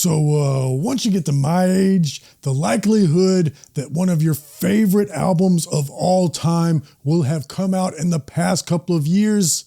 So once you get to my age, the likelihood that one of your favorite albums of all time will have come out in the past couple of years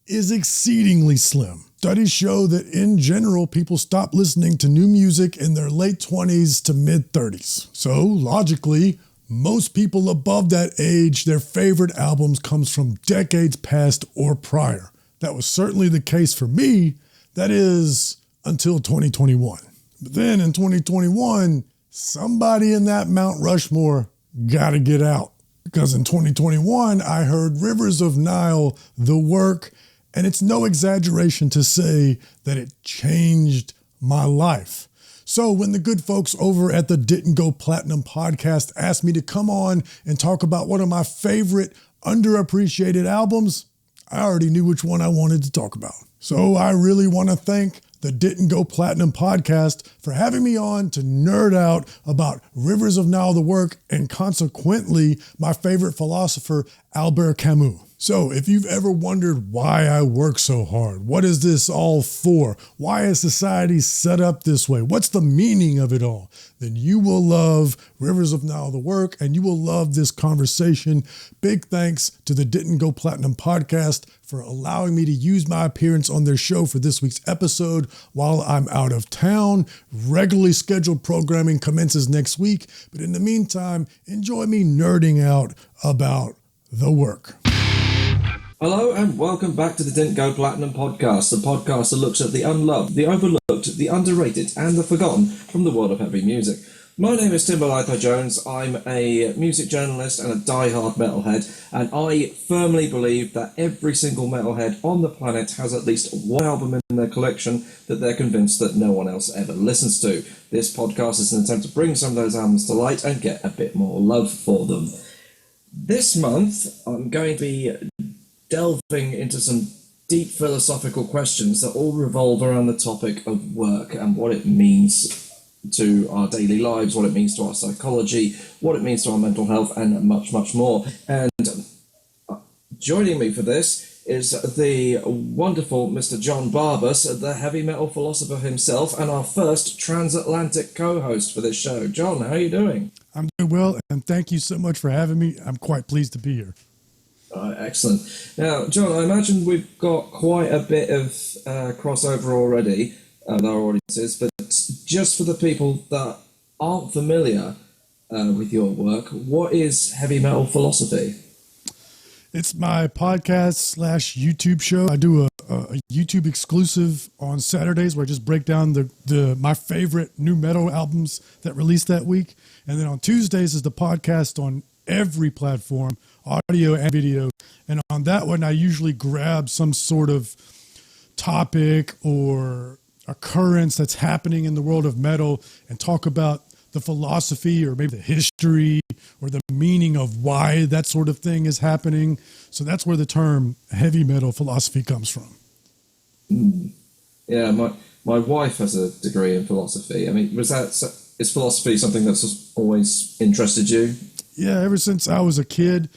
is exceedingly slim. Studies show that in general, people stop listening to new music in their late 20s to mid 30s. So logically, most people above that age, their favorite albums comes from decades past or prior. That was certainly the case for me, that is, until 2021. But then in 2021, somebody in that Mount Rushmore got to get out. Because in 2021, I heard Rivers of Nihil, The Work, and it's no exaggeration to say that it changed my life. So when the good folks over at the Didn't Go Platinum podcast asked me to come on and talk about one of my favorite underappreciated albums, I already knew which one I wanted to talk about. So I really want to thank the Didn't Go Platinum podcast for having me on to nerd out about Rivers of Nihil, The Work, and consequently, my favorite philosopher, Albert Camus. So if you've ever wondered why I work so hard, what is this all for? Why is society set up this way? What's the meaning of it all? Then you will love Rivers of Nihil, The Work, and you will love this conversation. Big thanks to the Didn't Go Platinum podcast for allowing me to use my appearance on their show for this week's episode while I'm out of town. Regularly scheduled programming commences next week, but in the meantime, enjoy me nerding out about the work. Hello and welcome back to the Didn't Go Platinum podcast, the podcast that looks at the unloved, the overlooked, the underrated and the forgotten from the world of heavy music. My name is Timberlitho Jones. I'm a music journalist and a die-hard metalhead, and I firmly believe that every single metalhead on the planet has at least one album in their collection that they're convinced that no one else ever listens to. This podcast is an attempt to bring some of those albums to light and get a bit more love for them. This month, I'm going to be delving into some deep philosophical questions that all revolve around the topic of work and what it means to our daily lives, what it means to our psychology, what it means to our mental health, and much, much more. And joining me for this is the wonderful Mr. Jon Barbas, the heavy metal philosopher himself, and our first transatlantic co-host for this show. Jon, how are you doing? I'm doing well, and thank you so much for having me. I'm quite pleased to be here. Excellent. Now, Jon, I imagine we've got quite a bit of crossover already with our audiences, but just for the people that aren't familiar with your work, what is heavy metal philosophy? It's my podcast / YouTube show. I do a YouTube exclusive on Saturdays where I just break down my favorite new metal albums that released that week. And then on Tuesdays is the podcast on every platform, audio and video. And on that one, I usually grab some sort of topic or occurrence that's happening in the world of metal and talk about the philosophy or maybe the history or the meaning of why that sort of thing is happening. So that's where the term heavy metal philosophy comes from. Yeah, my wife has a degree in philosophy. I mean, is philosophy something that's always interested you? Yeah, ever since I was a kid.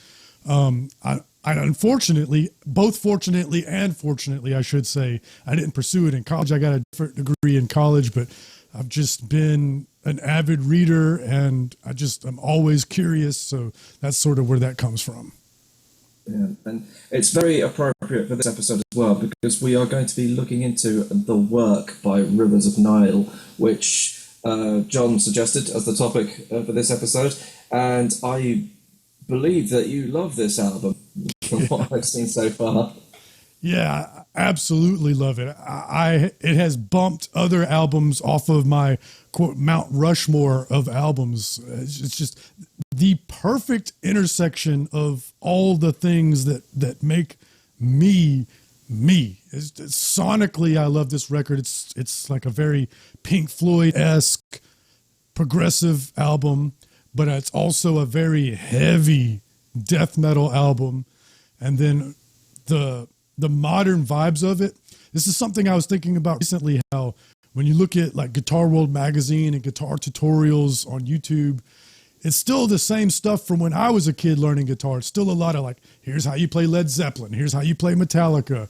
I unfortunately, both fortunately and fortunately, I should say, I didn't pursue it in college. I got a different degree in college, but I've just been an avid reader and I'm always curious. So that's sort of where that comes from. Yeah, and it's very appropriate for this episode as well, because we are going to be looking into The Work by Rivers of Nihil, which Jon suggested as the topic for this episode. And I believe that you love this album from what I've seen so far. Yeah, I absolutely love it. It has bumped other albums off of my quote Mount Rushmore of albums. It's just the perfect intersection of all the things that make me. It's sonically, I love this record. It's like a very Pink Floyd-esque progressive album, but it's also a very heavy death metal album. And then the modern vibes of it. This is something I was thinking about recently, how when you look at like Guitar World magazine and guitar tutorials on YouTube, it's still the same stuff from when I was a kid learning guitar. It's still a lot of like, here's how you play Led Zeppelin, here's how you play Metallica,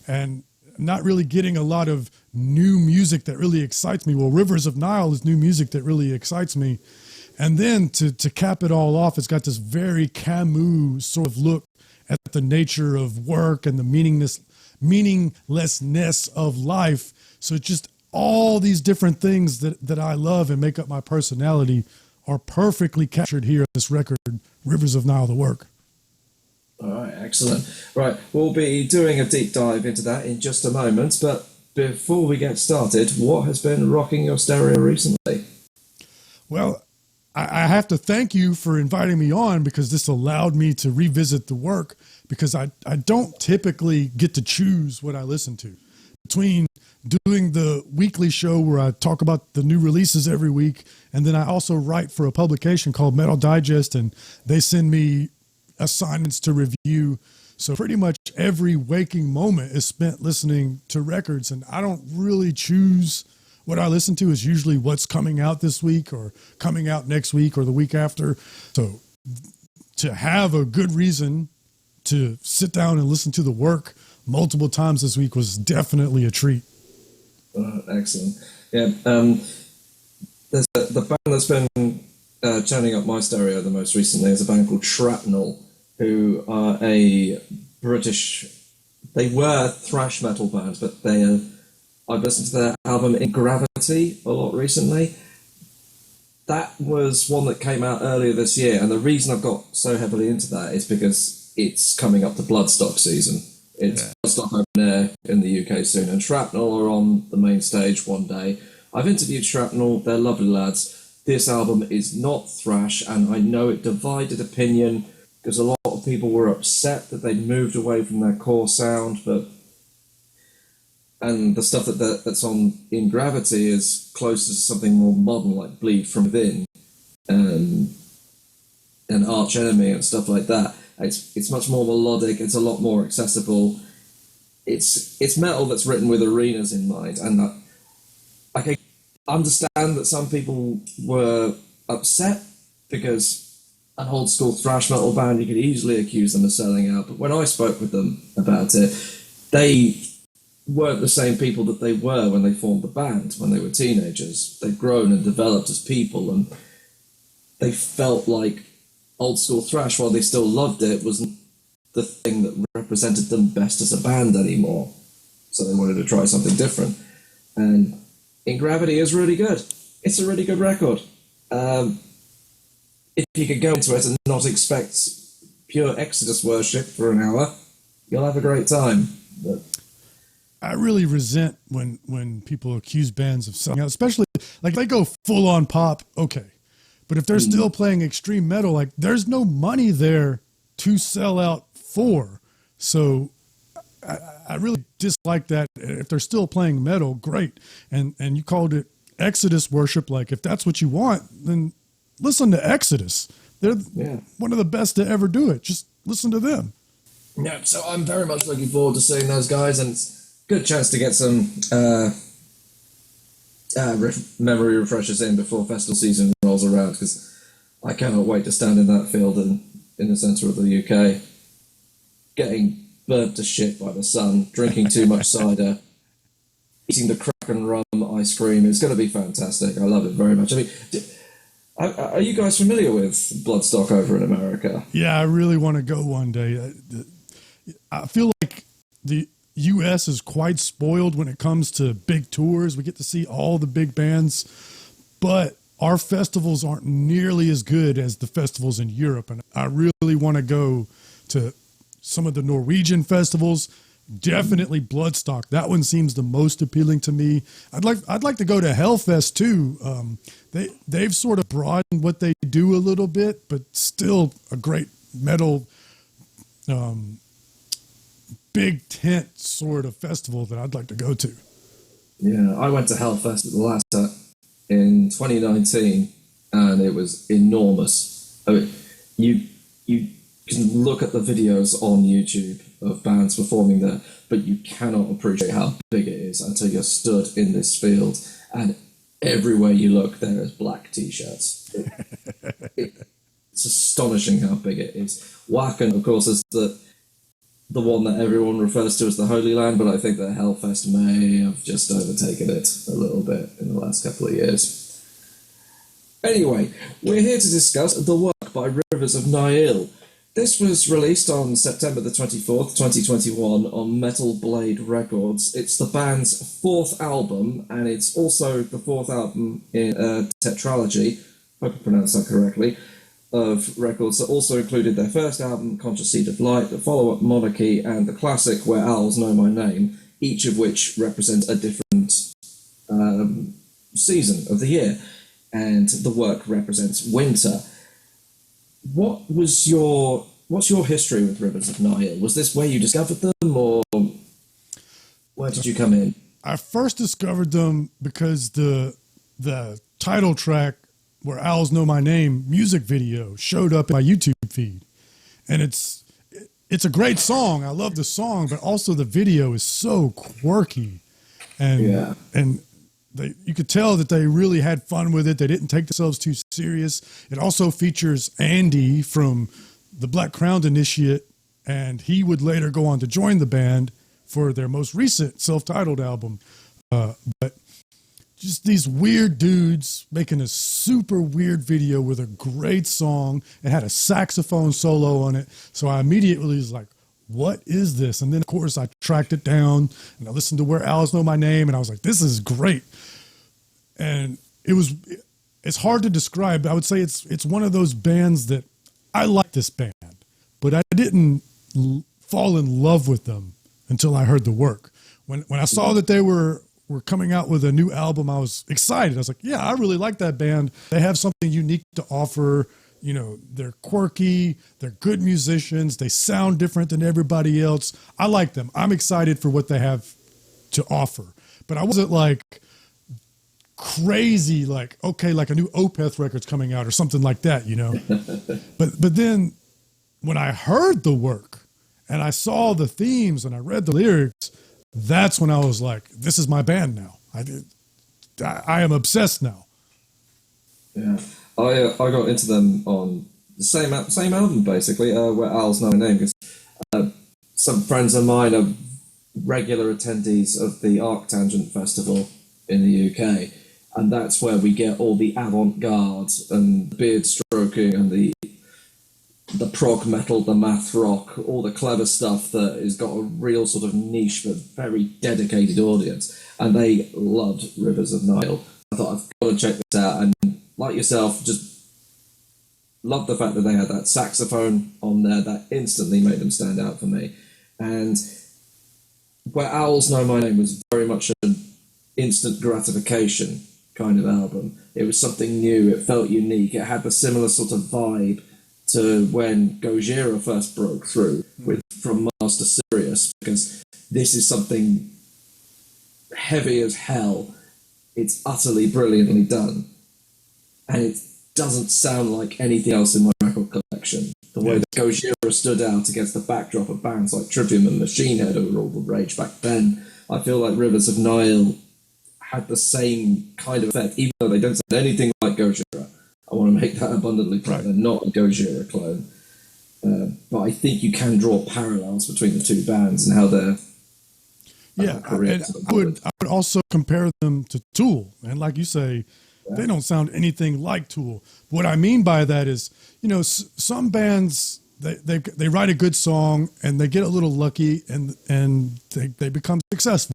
and not really getting a lot of new music that really excites me. Well, Rivers of Nile is new music that really excites me. And then to cap it all off, it's got this very Camus sort of look at the nature of work and the meaninglessness of life. So just all these different things that I love and make up my personality are perfectly captured here in this record, Rivers of Nile, the work. All right, excellent. Right, we'll be doing a deep dive into that in just a moment, but before we get started, what has been rocking your stereo recently? Well, I have to thank you for inviting me on, because this allowed me to revisit the work, because I don't typically get to choose what I listen to. Between doing the weekly show where I talk about the new releases every week, and then I also write for a publication called Metal Digest, and they send me assignments to review. So pretty much every waking moment is spent listening to records, and I don't really choose what I listen to. Is usually what's coming out this week or coming out next week or the week after. So to have a good reason to sit down and listen to the work multiple times this week was definitely a treat. Excellent. Yeah, there's the band that's been turning up my stereo the most recently is a band called Shrapnel, who are a British. They were thrash metal band, but I've listened to their album In Gravity a lot recently. That was one that came out earlier this year, and the reason I've got so heavily into that is because it's coming up to Bloodstock season. It's Bloodstock Open Air in the UK soon, and Shrapnel are on the main stage one day. I've interviewed Shrapnel, they're lovely lads. This album is not thrash, and I know it divided opinion, because a lot of people were upset that they'd moved away from their core sound, and the stuff that's on In Gravity is closer to something more modern, like Bleed From Within and Arch Enemy and stuff like that. It's much more melodic. It's a lot more accessible. It's metal that's written with arenas in mind, and I can understand that some people were upset because an old school thrash metal band, you could easily accuse them of selling out. But when I spoke with them about it, they weren't the same people that they were when they formed the band, when they were teenagers. They'd grown and developed as people, and they felt like old school thrash, while they still loved it, wasn't the thing that represented them best as a band anymore. So they wanted to try something different. And In Gravity is really good. It's a really good record. If you could go into it and not expect pure Exodus worship for an hour, you'll have a great time. But I really resent when people accuse bands of selling out, especially like they go full on pop. Okay. But if they're still playing extreme metal, like there's no money there to sell out for. So I really dislike that. If they're still playing metal, great. And you called it Exodus worship. Like if that's what you want, then listen to Exodus. They're one of the best to ever do it. Just listen to them. Yeah, so I'm very much looking forward to seeing those guys, and it's a good chance to get some memory refreshers in before festival season rolls around, because I cannot wait to stand in that field in the centre of the UK, getting burnt to shit by the sun, drinking too much cider, eating the crack and rum ice cream. It's going to be fantastic. I love it very much. I mean, are you guys familiar with Bloodstock over in America? Yeah, I really want to go one day. I feel like the U.S. is quite spoiled when it comes to big tours. We get to see all the big bands, but our festivals aren't nearly as good as the festivals in Europe. And I really want to go to some of the Norwegian festivals. Definitely Bloodstock. That one seems the most appealing to me. I'd like to go to Hellfest too. They've sort of broadened what they do a little bit, but still a great metal, big tent sort of festival that I'd like to go to. Yeah, I went to Hellfest at the last in 2019, and it was enormous. I mean, you can look at the videos on YouTube of bands performing there, but you cannot appreciate how big it is until you're stood in this field, and everywhere you look there is black t-shirts. It's astonishing how big it is. Wacken, of course, is the one that everyone refers to as the Holy Land, but I think that Hellfest may have just overtaken it a little bit in the last couple of years. Anyway, we're here to discuss the work by Rivers of Nihil. This was released on September the 24th, 2021 on Metal Blade Records. It's the band's fourth album, and it's also the fourth album in a tetralogy, hope I pronounced that correctly, of records that also included their first album, Conscious Seed of Light, the follow-up, Monarchy, and the classic, Where Owls Know My Name, each of which represents a different season of the year, and the work represents winter. What's your history with Rivers of Nihil? Was this where you discovered them, or where did you come in? I first discovered them because the title track, Where Owls Know My Name music video, showed up in my YouTube feed. And it's a great song. I love the song, but also the video is so quirky. And you could tell that they really had fun with it. They didn't take themselves too serious. It also features Andy from the Black Crowned Initiate, and he would later go on to join the band for their most recent self-titled album. But just these weird dudes making a super weird video with a great song. It had a saxophone solo on it. So I immediately was like, what is this? And then, of course, I tracked it down and I listened to Where Owls Know My Name, and I was like, this is great. And it's hard to describe. I would say it's one of those bands that I like this band, but I didn't fall in love with them until I heard the work. When I saw that they were coming out with a new album, I was excited. I was like, yeah, I really like that band. They have something unique to offer. You know, they're quirky, they're good musicians, they sound different than everybody else. I like them. I'm excited for what they have to offer. But I wasn't like crazy, like, okay, like a new Opeth record's coming out or something like that, you know? But then when I heard the work and I saw the themes and I read the lyrics, that's when I was like, this is my band now. I am obsessed now. Yeah. I got into them on the same album, basically, Where Owls Know My Name, because some friends of mine are regular attendees of the Arctangent Festival in the UK, and that's where we get all the avant-garde and beard stroking and the prog metal, the math rock, all the clever stuff that has got a real sort of niche but very dedicated audience, and they loved Rivers of Nihil. I thought, I've got to check this out, and like yourself, just loved the fact that they had that saxophone on there. That instantly made them stand out for me. And Where Owls Know My Name was very much an instant gratification kind of album. It was something new. It felt unique. It had the similar sort of vibe to when Gojira first broke through with From Mars to Sirius, because this is something heavy as hell. It's utterly brilliantly done. And it doesn't sound like anything else in my record collection. The way that Gojira stood out against the backdrop of bands like Trivium and Machine Head, who were all the rage back then, I feel like Rivers of Nihil had the same kind of effect, even though they don't sound anything like Gojira. I want to make that abundantly clear. They're not a Gojira clone. But I think you can draw parallels between the two bands and how they're I would also compare them to Tool. And like you say, they don't sound anything like Tool. What I mean by that is, you know, some bands, they write a good song and they get a little lucky and they become successful.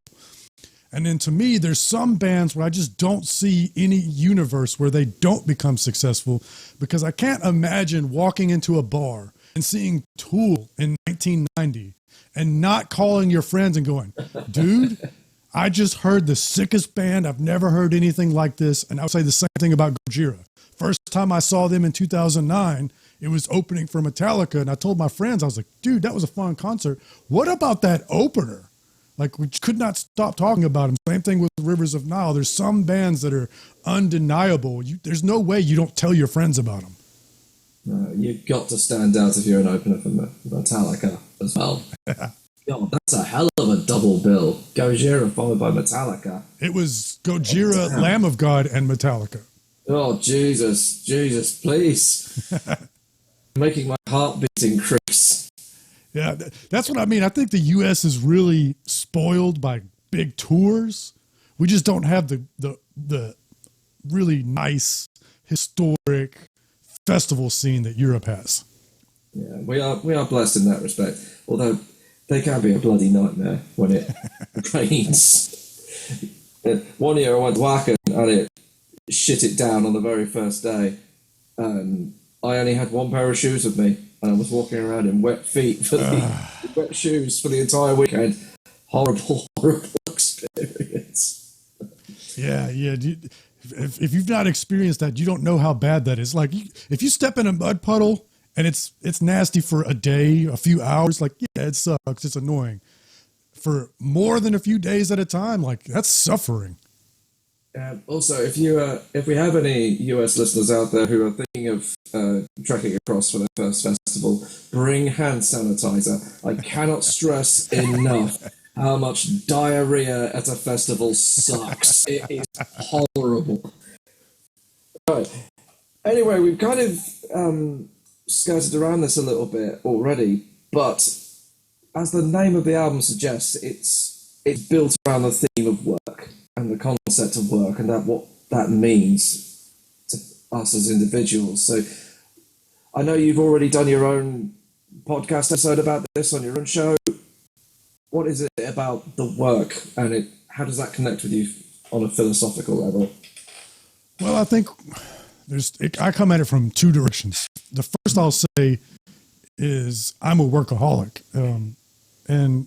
And then to me, there's some bands where I just don't see any universe where they don't become successful, because I can't imagine walking into a bar and seeing Tool in 1990 and not calling your friends and going, dude, I just heard the sickest band. I've never heard anything like this. And I would say the same thing about Gojira. First time I saw them in 2009, it was opening for Metallica. And I told my friends, I was like, dude, that was a fun concert. What about that opener? Like, we could not stop talking about them. Same thing with Rivers of Nihil. There's some bands that are undeniable. There's no way you don't tell your friends about them. You've got to stand out if you're an opener for Metallica as well. God, that's a hell of a double bill. Gojira followed by Metallica. It was Gojira, Lamb of God, and Metallica. Oh, Jesus, please. Making my heartbeat increase. Yeah, that's what I mean. I think the U.S. is really spoiled by big tours. We just don't have the really nice historic festival scene that Europe has. Yeah, we are blessed in that respect. Although they can be a bloody nightmare when it rains. One year I went to Wacken and it shit it down on the very first day. I only had one pair of shoes with me, and I was walking around in wet feet for wet shoes for the entire weekend. Horrible, horrible experience. Yeah. If you've not experienced that, you don't know how bad that is. Like, if you step in a mud puddle and it's nasty for a day, a few hours, like, yeah, it sucks. It's annoying. For more than a few days at a time, like, that's suffering. Also, if we have any US listeners out there who are thinking of trekking across for their first festival, bring hand sanitizer. I cannot stress enough how much diarrhea at a festival sucks. It is horrible. Right. Anyway, we've kind of skirted around this a little bit already, but as the name of the album suggests, it's built around the theme of work and the concept of work and what that means to us as individuals. So I know you've already done your own podcast episode about this on your own show. What is it about the work, and how does that connect with you on a philosophical level? Well, I think I come at it from two directions. The first I'll say is I'm a workaholic. And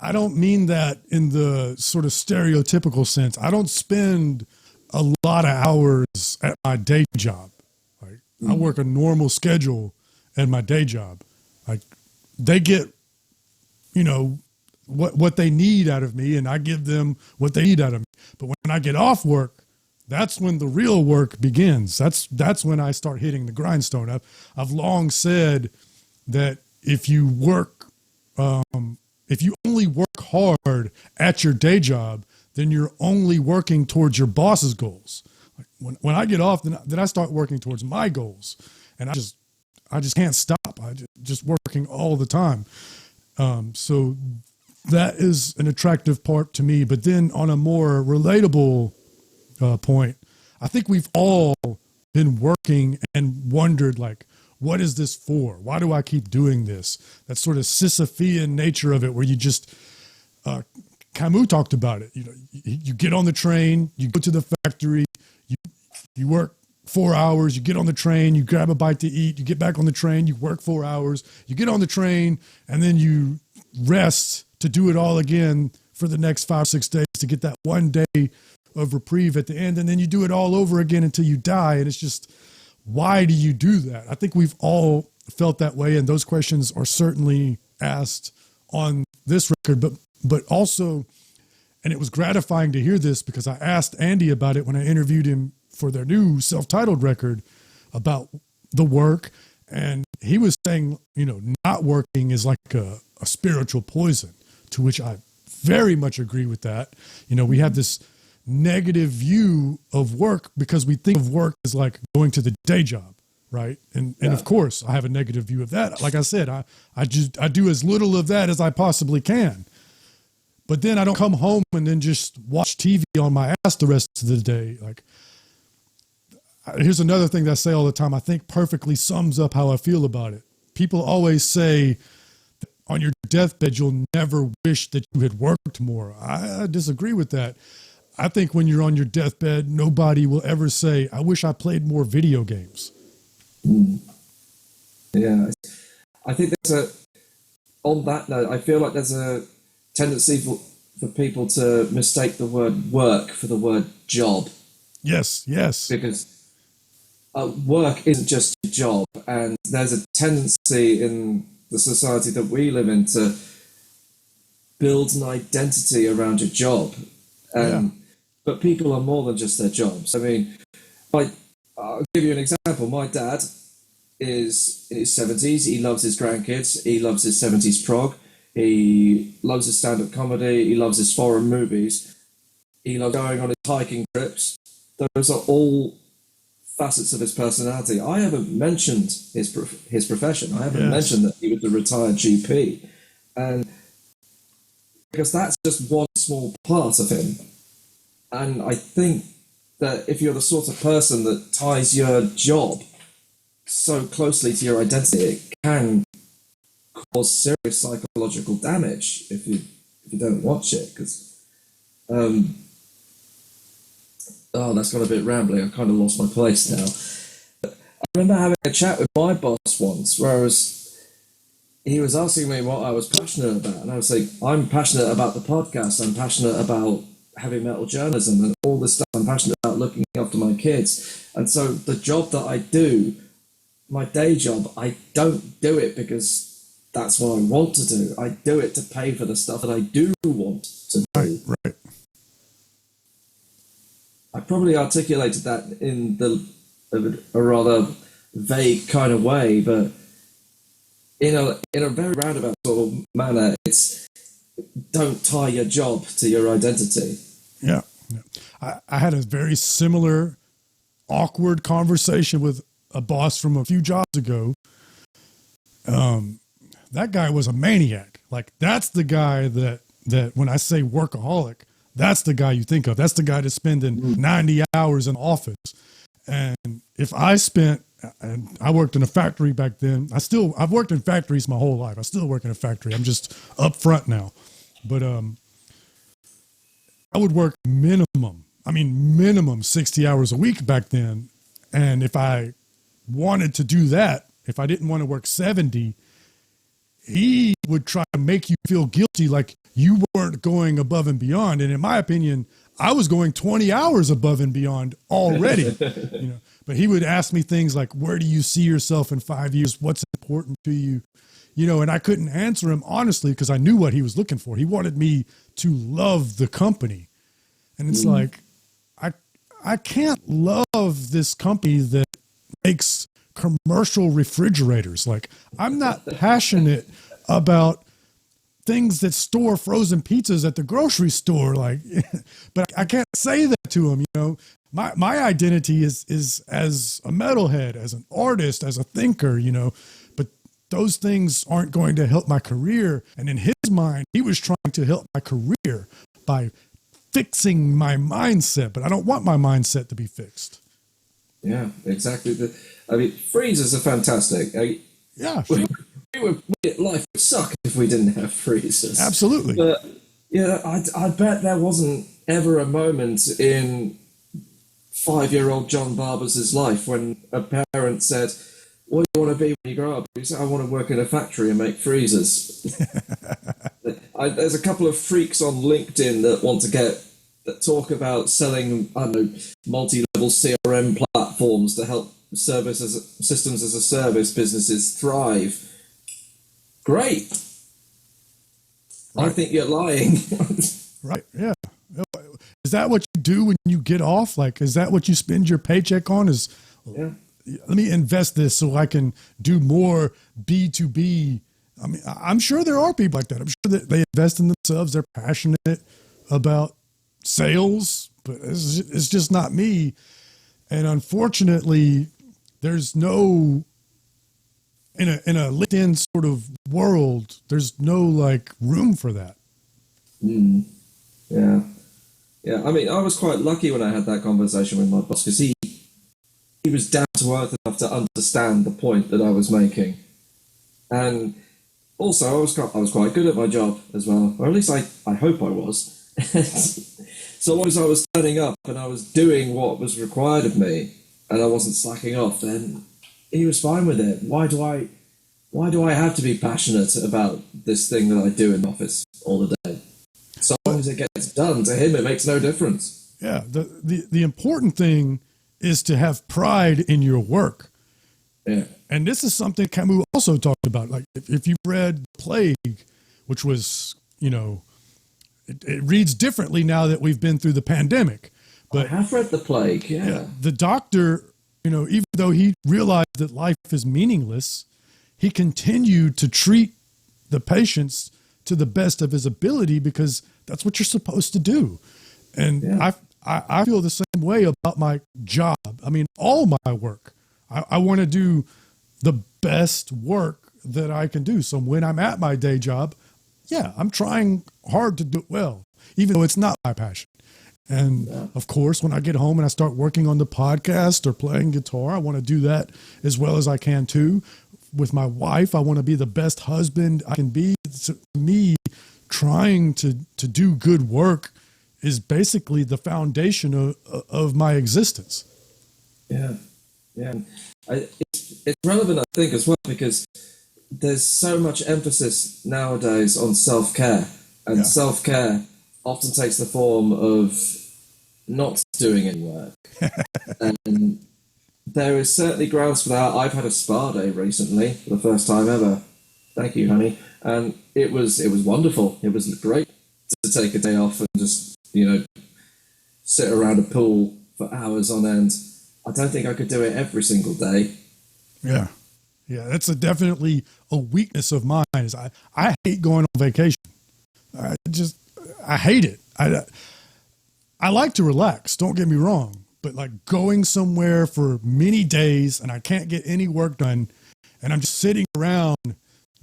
I don't mean that in the sort of stereotypical sense. I don't spend a lot of hours at my day job. Like, I work a normal schedule at my day job. Like, they get, what they need out of me, and I give them what they need out of me. But when I get off work, that's when the real work begins. That's when I start hitting the grindstone. I've long said that if you only work hard at your day job, then you're only working towards your boss's goals. Like, when I get off, then I start working towards my goals, and I just can't stop. I just working all the time. So that is an attractive part to me. But then on a more relatable point, I think we've all been working and wondered, like, what is this for? Why do I keep doing this? That sort of Sisyphean nature of it, where you just, Camus talked about it. You get on the train, you go to the factory, you work 4 hours, you get on the train, you grab a bite to eat, you get back on the train, you work 4 hours, you get on the train, and then you rest to do it all again for the next 5 or 6 days to get that one day of reprieve at the end. And then you do it all over again until you die. And it's just, why do you do that? I think we've all felt that way, and those questions are certainly asked on this record, but also, and it was gratifying to hear this because I asked Andy about it when I interviewed him for their new self-titled record about the work, and he was saying, not working is like a spiritual poison, to which I very much agree with that. We have this negative view of work because we think of work as like going to the day job, right? And of course I have a negative view of that. Like I said, I do as little of that as I possibly can. But then I don't come home and then just watch TV on my ass the rest of the day. Like, here's another thing that I say all the time, I think perfectly sums up how I feel about it. People always say on your deathbed you'll never wish that you had worked more. I disagree with that. I think when you're on your deathbed, nobody will ever say, I wish I played more video games. Yeah. I think on that note, I feel like there's a tendency for people to mistake the word work for the word job. Yes. Because work isn't just a job, and there's a tendency in the society that we live in to build an identity around your job. But people are more than just their jobs. I mean, I'll give you an example. My dad is in his 70s. He loves his grandkids. He loves his 70s prog. He loves his stand-up comedy. He loves his foreign movies. He loves going on his hiking trips. Those are all facets of his personality. I haven't mentioned his profession. I haven't Yes. mentioned that he was a retired GP, and because that's just one small part of him. And I think that if you're the sort of person that ties your job so closely to your identity, it can cause serious psychological damage if you don't watch it. Because that's got a bit rambling. I kind of lost my place now. I remember having a chat with my boss once, where he was asking me what I was passionate about, and I was like, I'm passionate about the podcast. I'm passionate about heavy metal journalism and all this stuff. I'm passionate about looking after my kids. And so the job that I do, my day job, I don't do it because that's what I want to do. I do it to pay for the stuff that I do want to do. Right. I probably articulated that in a rather vague kind of way, but in a very roundabout sort of manner, it's don't tie your job to your identity. Yeah. I had a very similar awkward conversation with a boss from a few jobs ago. That guy was a maniac. Like, that's the guy that when I say workaholic, that's the guy you think of. That's the guy that's spending 90 hours in the office. And if I worked in a factory back then. I've worked in factories my whole life. I still work in a factory. I'm just up front now. But I would work minimum 60 hours a week back then. And if I wanted to do that, if I didn't want to work 70, he would try to make you feel guilty, like you weren't going above and beyond. And in my opinion, I was going 20 hours above and beyond already. But he would ask me things like, where do you see yourself in 5 years? What's important to you? And I couldn't answer him honestly because I knew what he was looking for. He wanted me to love the company. And it's like, I can't love this company that makes commercial refrigerators. Like, I'm not passionate about things that store frozen pizzas at the grocery store. Like, but I can't say that to him. My identity is as a metalhead, as an artist, as a thinker, but those things aren't going to help my career. And in his mind, he was trying to help my career by fixing my mindset, but I don't want my mindset to be fixed. Yeah, exactly. Freezers are fantastic. Yeah, sure. Life would suck if we didn't have freezers. Absolutely. But yeah, I bet there wasn't ever a moment in 5-year-old Jon Barbas' life when a parent said, what do you want to be when you grow up? He said, I want to work in a factory and make freezers. There's a couple of freaks on LinkedIn that talk about selling, multi-level CRM platforms to help systems as a service businesses thrive. Great. Right. I think you're lying. Right. Yeah. Is that what you do when you get off? Like, is that what you spend your paycheck on? Let me invest this so I can do more B2B. I mean, I'm sure there are people like that. I'm sure that they invest in themselves. They're passionate about sales, but it's just not me. And unfortunately, there's no, in a LinkedIn sort of world, there's no like room for that. Yeah. Yeah. I mean, I was quite lucky when I had that conversation with my boss because he was down to earth enough to understand the point that I was making. And also, I was quite good at my job as well, or at least I hope I was. So long as I was turning up and I was doing what was required of me and I wasn't slacking off, then he was fine with it. Why do I have to be passionate about this thing that I do in the office all the day? So long as it gets done, to him it makes no difference. Yeah, the important thing is to have pride in your work. Yeah. And this is something Camus also talked about. Like, if you read Plague, which was, it reads differently now that we've been through the pandemic. But I have read The Plague, yeah. The doctor, even though he realized that life is meaningless, he continued to treat the patients to the best of his ability because that's what you're supposed to do. And I feel the same way about my job. I mean, all my work. I want to do the best work that I can do. So when I'm at my day job, yeah, I'm trying hard to do it well, even though it's not my passion. And of course, when I get home and I start working on the podcast or playing guitar, I want to do that as well as I can too. With my wife, I want to be the best husband I can be. To me, trying to do good work is basically the foundation of my existence. Yeah, yeah. It's relevant, I think, as well, because there's so much emphasis nowadays on self-care, and self-care often takes the form of not doing any work. And there is certainly grounds for that. I've had a spa day recently for the first time ever. Thank you, honey. And it was wonderful. It was great to take a day off and just, sit around a pool for hours on end. I don't think I could do it every single day. Yeah. Yeah, that's definitely a weakness of mine. Is I hate going on vacation. I hate it. I like to relax, don't get me wrong, but like going somewhere for many days and I can't get any work done and I'm just sitting around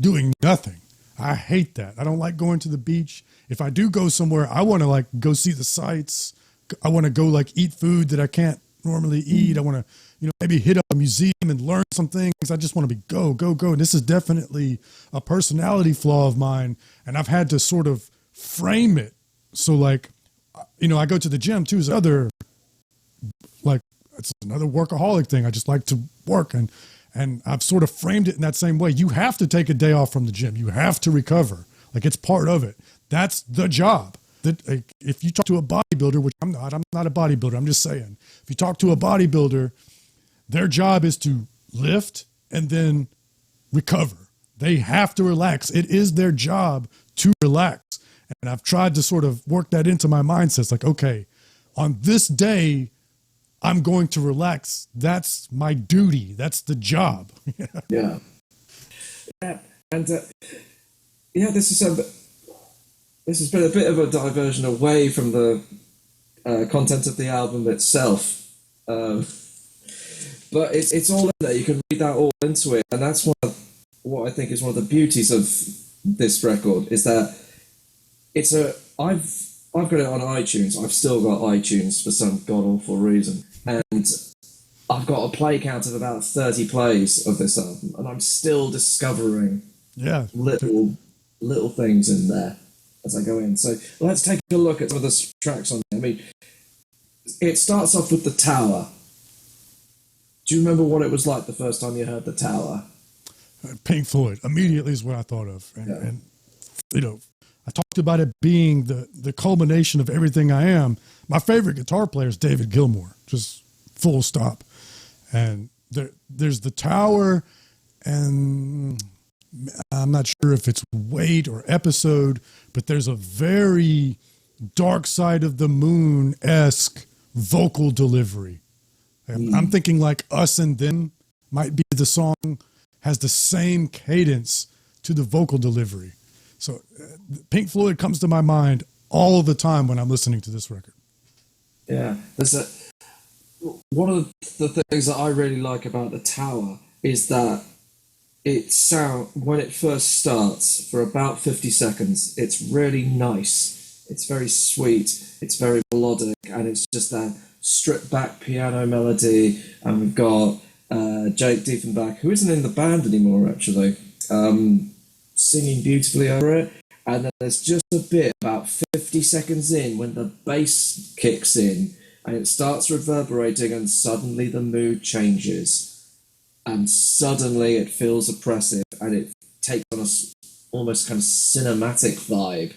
doing nothing. I hate that. I don't like going to the beach. If I do go somewhere, I want to like go see the sights. I want to go like eat food that I can't normally eat. I want to, maybe hit up a museum and learn some things. I just want to be go. And this is definitely a personality flaw of mine. And I've had to sort of frame it. So like, I go to the gym too, it's another workaholic thing. I just like to work and I've sort of framed it in that same way. You have to take a day off from the gym. You have to recover. Like it's part of it. That's the job. That if you talk to a bodybuilder, which I'm not a bodybuilder. I'm just saying, if you talk to a bodybuilder, their job is to lift and then recover. They have to relax. It is their job to relax. And I've tried to sort of work that into my mindset. It's like, okay, on this day, I'm going to relax. That's my duty. That's the job. Yeah. And this has been a bit of a diversion away from the content of the album itself. But it's all in there. You can read that all into it. And that's what I think is one of the beauties of this record, is that I've got it on iTunes. I've still got iTunes for some god-awful reason. And I've got a play count of about 30 plays of this album. And I'm still discovering little things in there as I go in. So let's take a look at some of the tracks on there. I mean, it starts off with The Tower. Do you remember what it was like the first time you heard The Tower? Pink Floyd immediately is what I thought of. And I talked about it being the culmination of everything I am. My favorite guitar player is David Gilmour, just full stop. And there's The Tower, and I'm not sure if it's Wait or Episode, but there's a very Dark Side of the Moon-esque vocal delivery. And I'm thinking like Us and Them might be the song, has the same cadence to the vocal delivery. So Pink Floyd comes to my mind all the time when I'm listening to this record. Yeah, one of the things that I really like about The Tower is that when it first starts, for about 50 seconds, it's really nice. It's very sweet. It's very melodic, and it's just that stripped back piano melody. And we've got Jake Diefenbach, who isn't in the band anymore, actually, singing beautifully over it. And then there's just a bit about 50 seconds in when the bass kicks in and it starts reverberating, and suddenly the mood changes and suddenly it feels oppressive and it takes on a almost kind of cinematic vibe.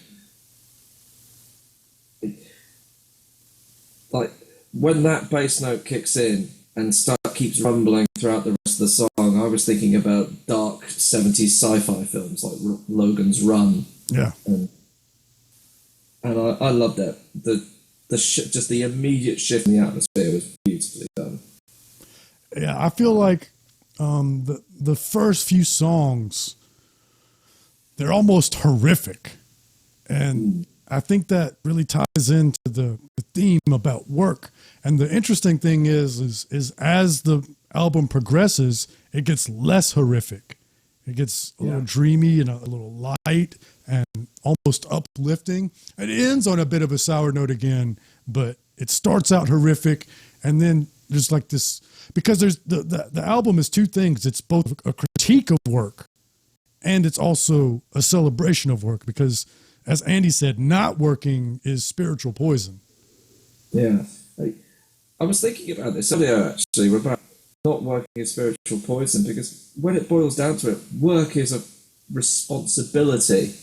Like when that bass note kicks in and keeps rumbling throughout the rest of the song, I was thinking about dark 70s sci-fi films like Logan's Run. Yeah. And I loved that. Just the immediate shift in the atmosphere was beautifully done. Yeah, I feel like the first few songs, they're almost horrific. And I think that really ties into the theme about work. And the interesting thing is as the album progresses, it gets less horrific. It gets a little dreamy and a little light and almost uplifting. It ends on a bit of a sour note again, but it starts out horrific, and then there's like this, because there's the album is two things. It's both a critique of work and it's also a celebration of work, because as Andy said, not working is spiritual poison. Yeah. I was thinking about this earlier, actually, about not working is spiritual poison, because when it boils down to it, work is a responsibility.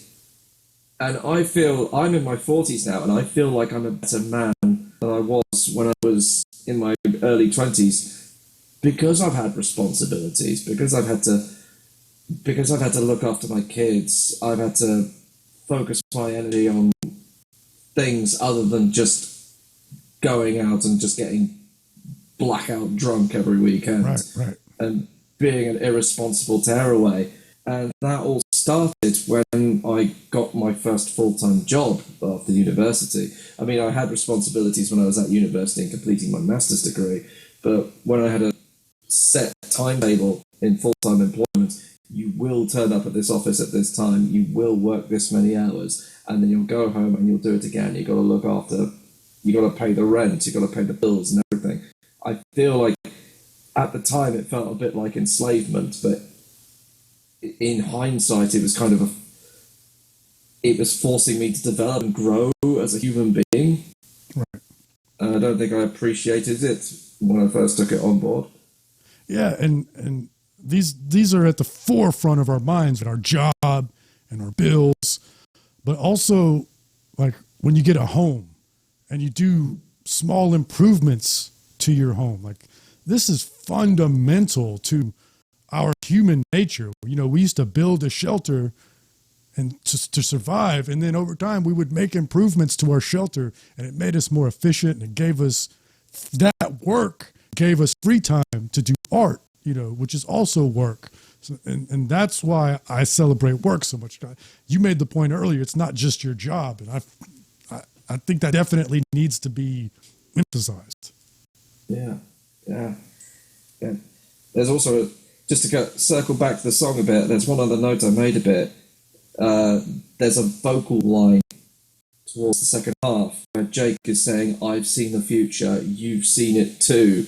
And I feel I'm in my 40s now, and I feel like I'm a better man than I was when I was in my early 20s, because I've had responsibilities, because I've had to look after my kids. I've had to focus my energy on things other than just going out and just getting blackout drunk every weekend, right. and being an irresponsible tearaway. And that all started when I got my first full-time job after university. I mean, I had responsibilities when I was at university and completing my master's degree, but when I had a set timetable in full-time employment, you will turn up at this office at this time, you will work this many hours, and then you'll go home and you'll do it again. You've got to look after, you've got to pay the rent, you've got to pay the bills and everything. I feel like at the time it felt a bit like enslavement, but in hindsight it was kind of it was forcing me to develop and grow as a human being. Right. And I don't think I appreciated it when I first took it on board. Yeah, and these are at the forefront of our minds, and our job and our bills, but also like when you get a home and you do small improvements to your home. Like, this is fundamental to our human nature. You know, we used to build a shelter and to survive, and then over time we would make improvements to our shelter, and it made us more efficient, and it gave us that work, gave us free time to do art, you know, which is also work. So, and that's why I celebrate work so much. You made the point earlier, it's not just your job, and I think that definitely needs to be emphasized. Yeah. There's also, just to circle back to the song a bit, there's one other note I made a bit. There's a vocal line towards the second half where Jake is saying, "I've seen the future, you've seen it too."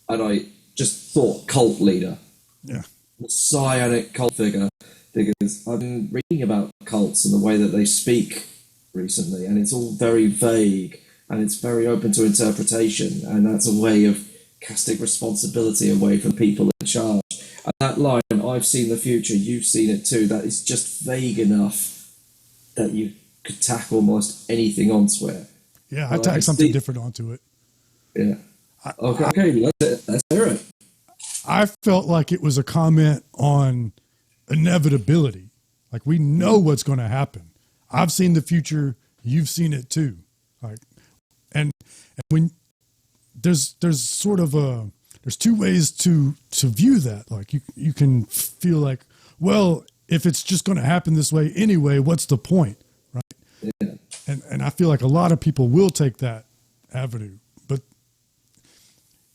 And I just thought cult leader. Yeah. Messianic cult figure. Because I've been reading about cults and the way that they speak recently, and it's all very vague and it's very open to interpretation, and that's a way of casting responsibility away from people in charge. And that line, "I've seen the future, you've seen it too," that is just vague enough that you could tack almost anything onto it. Yeah, I tack something different onto it. Yeah. Okay, let's hear it. I felt like it was a comment on inevitability. Like, we know what's going to happen. I've seen the future, you've seen it too. Like, and when there's sort of there's two ways to view that. Like, you can feel like, well, if it's just going to happen this way anyway, what's the point, right? Yeah. And I feel like a lot of people will take that avenue, but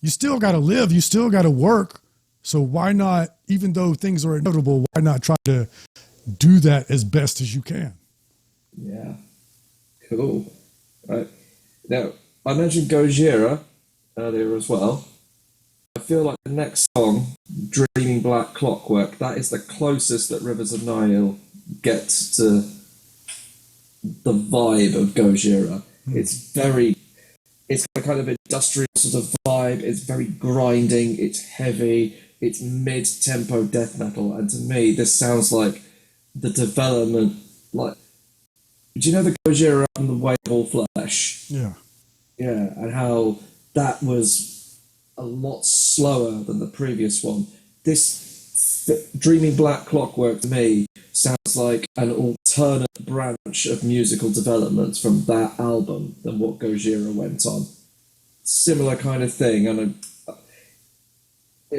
you still got to live, you still got to work. So why not, even though things are inevitable, why not try to do that as best as you can? Yeah. Cool. Right. Now, I mentioned Gojira earlier as well. I feel like the next song, Dreaming Black Clockwork, that is the closest that Rivers of Nihil gets to the vibe of Gojira. It's got a kind of industrial sort of vibe. It's very grinding. It's heavy. It's mid-tempo death metal. And to me, this sounds like the development, like, do you know the Gojira and the Way of All Flesh? Yeah. Yeah, and how that was a lot slower than the previous one. This Dreaming Black Clockwork to me sounds like an alternate branch of musical development from that album than what Gojira went on. Similar kind of thing, and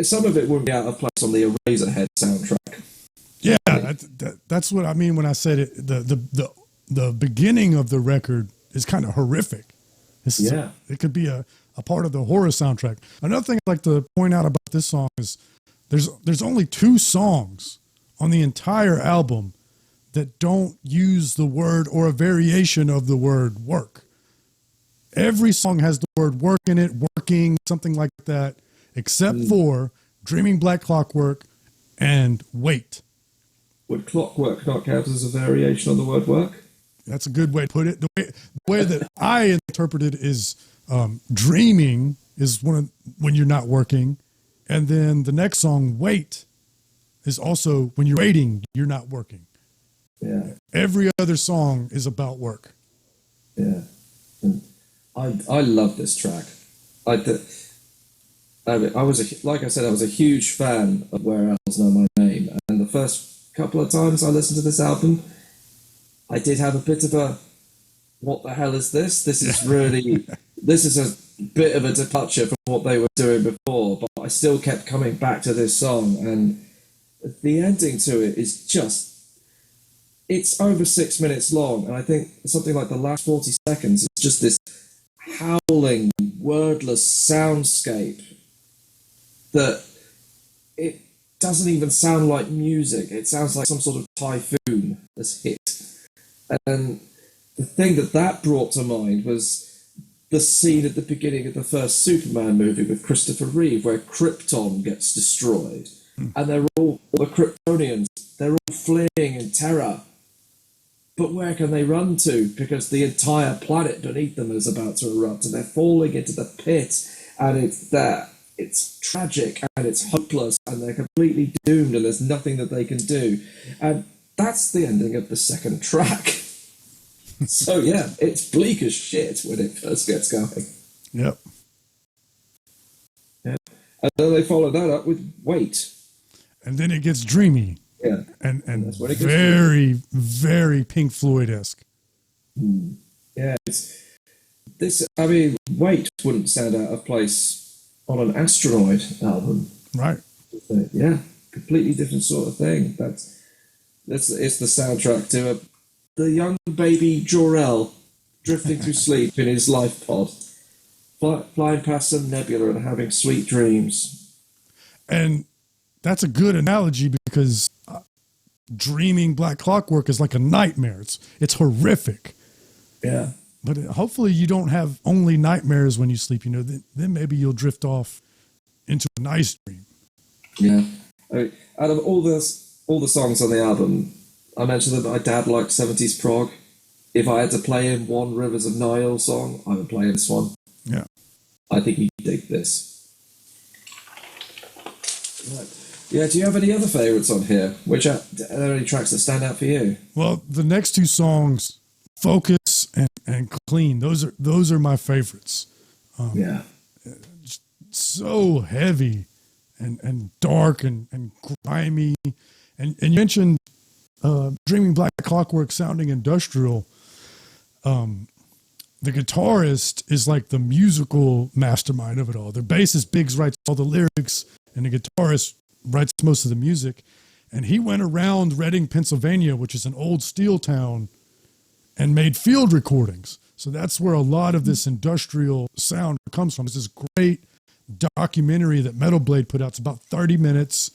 some of it wouldn't be out of place on the Eraserhead soundtrack. Yeah, that's what I mean when I said it. The the beginning of the record is kind of horrific. It could be a part of the horror soundtrack. Another thing I'd like to point out about this song is there's only 2 songs on the entire album that don't use the word or a variation of the word work. Every song has the word work in it, working, something like that, except for Dreaming Black Clockwork and Wait. Would clockwork not count as a variation on the word work? That's a good way to put it. The way that I interpret it is dreaming is when you're not working. And then the next song, Wait, is also when you're waiting, you're not working. Yeah. Every other song is about work. Yeah. And I love this track. I was a huge fan of Where Owls Know My Name. And the first couple of times I listened to this album, I did have a bit of a, what the hell is this? This is really, this is a bit of a departure from what they were doing before, but I still kept coming back to this song, and the ending to it is just, it's over 6 minutes long, and I think something like the last 40 seconds is just this howling, wordless soundscape that it doesn't even sound like music. It sounds like some sort of typhoon that's hit. And the thing that brought to mind was the scene at the beginning of the first Superman movie with Christopher Reeve, where Krypton gets destroyed, and they're all the Kryptonians, they're all fleeing in terror. But where can they run to? Because the entire planet beneath them is about to erupt, and they're falling into the pit, and it's tragic, and it's hopeless, and they're completely doomed, and there's nothing that they can do. And that's the ending of the second track. So yeah, it's bleak as shit when it first gets going. Yep. Yeah. And then they follow that up with Wait. And then it gets dreamy. Yeah. And that's when it gets very, very Pink Floyd-esque. Yeah. Wait wouldn't sound out of place on an Asteroid album. Right. Yeah. Completely different sort of thing. It's the soundtrack to the young baby Jor-El drifting through sleep in his life pod, flying past some nebula and having sweet dreams. And that's a good analogy because dreaming Black Clockwork is like a nightmare. It's horrific. Yeah. But hopefully you don't have only nightmares when you sleep. Then maybe you'll drift off into a nice dream. Yeah. Out of all the songs on the album, I mentioned that my dad liked 70s prog. If I had to play him one Rivers of Nihil song, I would play this one. Yeah. I think he'd dig this. Right. Yeah, do you have any other favourites on here? Are there any tracks that stand out for you? Well, the next 2 songs, Focus and Clean, those are my favorites. Yeah. So heavy and dark and grimy. And you mentioned Dreaming Black Clockwork sounding industrial. The guitarist is like the musical mastermind of it all. The bassist Biggs writes all the lyrics, and the guitarist writes most of the music. And he went around Reading, Pennsylvania, which is an old steel town, and made field recordings. So that's where a lot of this industrial sound comes from. It's this great documentary that Metal Blade put out. It's about 30 minutes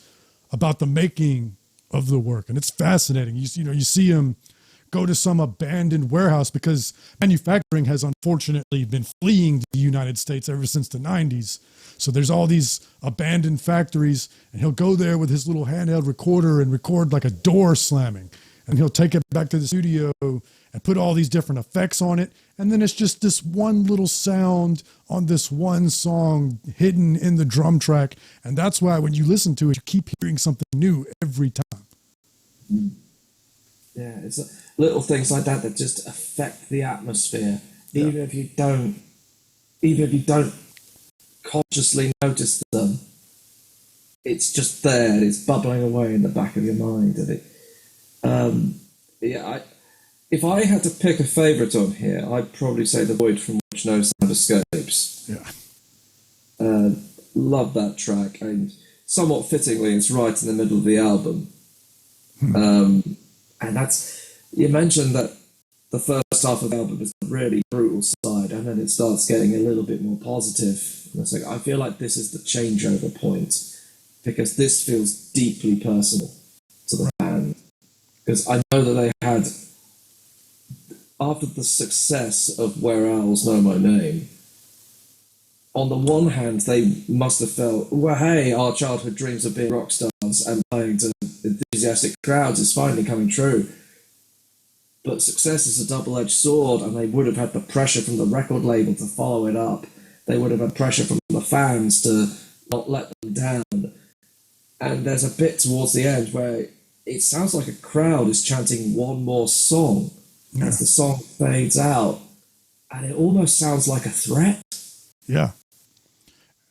about the making of the work, and it's fascinating. You see him go to some abandoned warehouse because manufacturing has unfortunately been fleeing the United States ever since the 90s. So there's all these abandoned factories, and he'll go there with his little handheld recorder and record like a door slamming, and he'll take it back to the studio and put all these different effects on it, and then it's just this one little sound on this one song hidden in the drum track, and that's why when you listen to it, you keep hearing something new every time. Yeah, it's little things like that just affect the atmosphere, even if you don't consciously notice them. It's just there. It's bubbling away in the back of your mind, and if I had to pick a favourite on here, I'd probably say The Void from Which No Sound Escapes. Yeah. Love that track, and somewhat fittingly, it's right in the middle of the album. And you mentioned that the first half of the album is the really brutal side, and then it starts getting a little bit more positive. And it's like, I feel like this is the changeover point, because this feels deeply personal to the band. Because I know that they had, after the success of Where Owls Know My Name, on the one hand, they must have felt, well, hey, our childhood dreams of being rock stars and playing to enthusiastic crowds is finally coming true. But success is a double-edged sword, and they would have had the pressure from the record label to follow it up. They would have had pressure from the fans to not let them down. And there's a bit towards the end where it sounds like a crowd is chanting one more song as the song fades out. And it almost sounds like a threat. Yeah.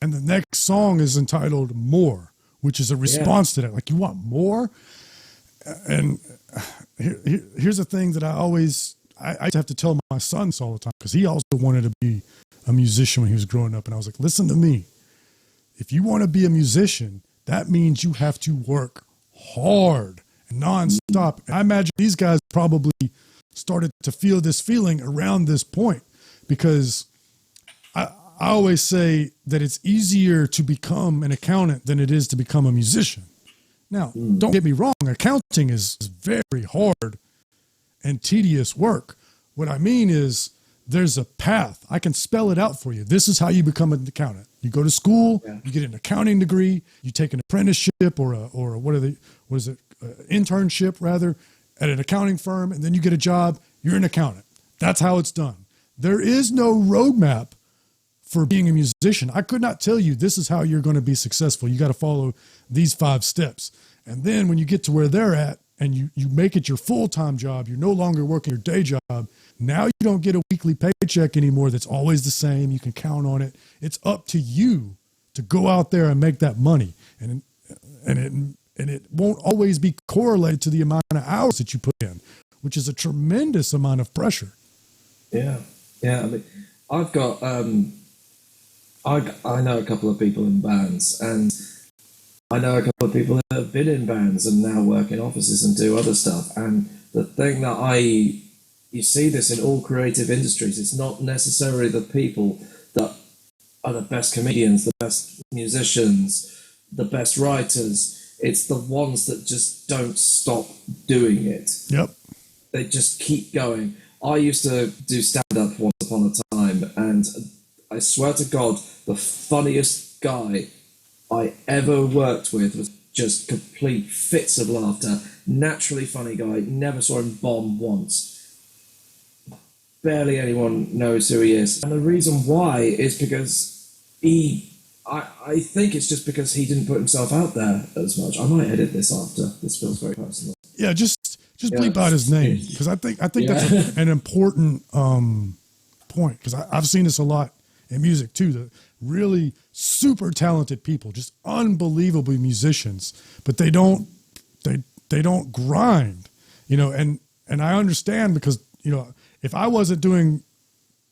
And the next song is entitled More, which is a response to that. Like, you want more? And here's the thing that I have to tell my sons all the time, because he also wanted to be a musician when he was growing up. And I was like, listen to me. If you want to be a musician, that means you have to work hard and nonstop. And I imagine these guys probably started to feel this feeling around this point, because I always say that it's easier to become an accountant than it is to become a musician. Now, don't get me wrong, accounting is very hard and tedious work. What I mean is there's a path. I can spell it out for you. This is how you become an accountant. You go to school, you get an accounting degree, you take an apprenticeship or internship rather, at an accounting firm, and then you get a job, you're an accountant. That's how it's done. There is no roadmap for being a musician. I could not tell you this is how you're going to be successful. You got to follow these 5 steps. And then when you get to where they're at and you make it your full-time job, you're no longer working your day job. Now you don't get a weekly paycheck anymore that's always the same. You can count on it. It's up to you to go out there and make that money. And it won't always be correlated to the amount of hours that you put in, which is a tremendous amount of pressure. Yeah. Yeah. I mean, I've got, I know a couple of people in bands, and I know a couple of people that have been in bands and now work in offices and do other stuff. And the thing that you see this in all creative industries, it's not necessarily the people that are the best comedians, the best musicians, the best writers. It's the ones that just don't stop doing it. Yep. They just keep going. I used to do stand-up once upon a time, and I swear to God, the funniest guy I ever worked with was just complete fits of laughter. Naturally funny guy. Never saw him bomb once. Barely anyone knows who he is. And the reason why is because I think it's just because he didn't put himself out there as much. I might edit this after. This feels very personal. Yeah, just bleep out his name, because I think that's an important point, because I've seen this a lot in music too. The really super talented people, just unbelievable musicians, but they don't grind, and I understand, because if I wasn't doing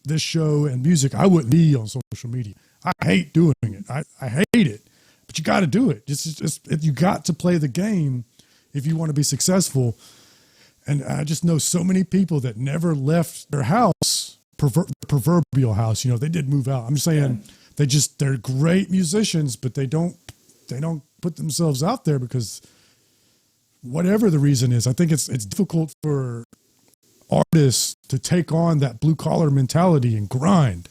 this show and music, I wouldn't be on social media. I hate doing it. I hate it, but you got to do it. Just you got to play the game if you want to be successful. And I just know so many people that never left their house, proverbial house. They did move out. I'm just saying they're great musicians, but they don't put themselves out there because whatever the reason is. I think it's difficult for artists to take on that blue collar mentality and grind.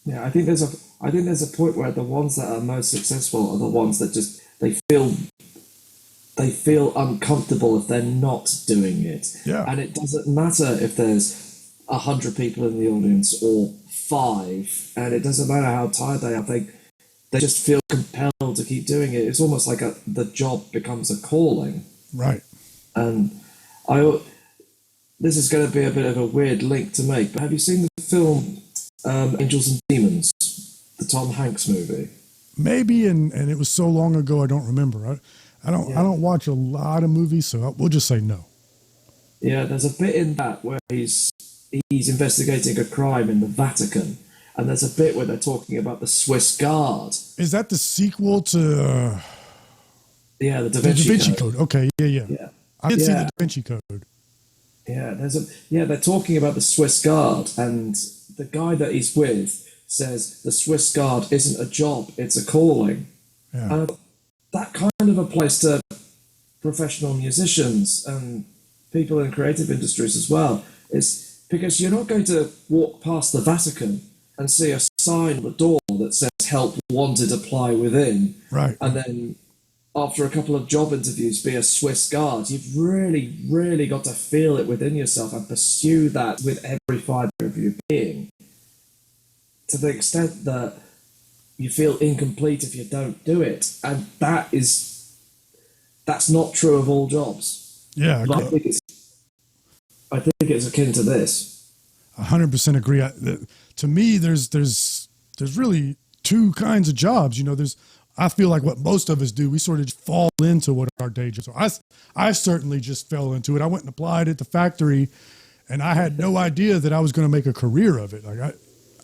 Yeah, I think there's a point where the ones that are most successful are the ones that just they feel uncomfortable if they're not doing it. Yeah. And it doesn't matter if there's 100 people in the audience or 5, and it doesn't matter how tired they are. They just feel compelled to keep doing it. It's almost like the job becomes a calling. Right. And this is going to be a bit of a weird link to make, but have you seen the film Angels and Demons, the Tom Hanks movie? Maybe, and it was so long ago I don't remember. I don't watch a lot of movies, so we'll just say no. Yeah, there's a bit in that where he's investigating a crime in the Vatican, and there's a bit where they're talking about the Swiss Guard. Is that the sequel to? The Da Vinci Code. Okay, yeah. I did see the Da Vinci Code. Yeah, they're talking about the Swiss Guard, and the guy that he's with says the Swiss Guard isn't a job, it's a calling. Yeah. And that kind of applies to professional musicians and people in creative industries as well. It's because you're not going to walk past the Vatican and see a sign on the door that says help wanted, apply within, Right. and then after a couple of job interviews be a Swiss Guard. You've really, really got to feel it within yourself and pursue that with every fibre of your being, to the extent that you feel incomplete if you don't do it. And that's not true of all jobs. Yeah. But I think it's akin to this. 100% agree. To me, there's really two kinds of jobs. I feel like what most of us do, we sort of fall into what our day jobs are. I certainly just fell into it. I went and applied at the factory, and I had no idea that I was going to make a career of it. Like